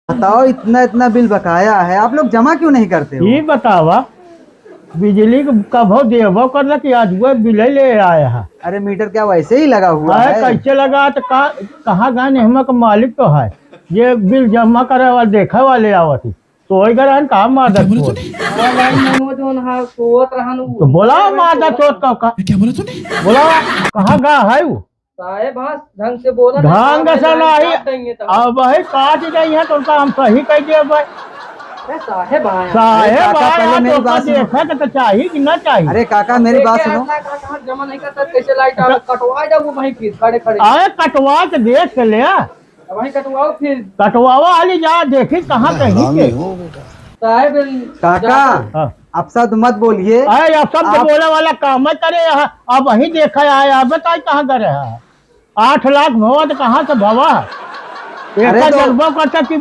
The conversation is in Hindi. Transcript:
बताओ, इतना इतना बिल बकाया है, आप लोग जमा क्यों नहीं करते हो? ये बतावा बिजली का भाव देवो करना कि आज वो बिल ही ले आया है। अरे मीटर क्या वैसे ही लगा हुआ है? कैसे लगा तो कहाँ गए नेहमा का मालिक तो है, ये बिल जमा करे वाले देखा वाले आवती तो वही घर कहा मादर तो बोला मादर चोट का क्या बोला तूने? बोला कहाँ गा है वो साहेब हाँ ढंग से बोला ढंग से नहीं अब वही काट गई है तो उनका हम सही कह दिए भाई साहेब आया साहेब काका, पहले आया मेरी तो बात सुनो। देखा तो चाहिए कि ना चाहिए। अरे काका मेरी बात सुनो। जमा नहीं करता कैसे लाइट कटवा जाओ वहीं फिर खड़े खड़े अरे कटवा के देख के ले वहीं कटवाओ फिर कटवावा वाली जा देखी कहाँ कहीं के साहेब काका हाँ। अब शब्द मत बोलिए। अरे अब सब तो बोले वाला काम मत करे यहाँ अब वही देखा आया अब बताए कहाँ करे है 8 लाख भवा तो कहाँ से भवा एक अरे तो- जज्बा करता कि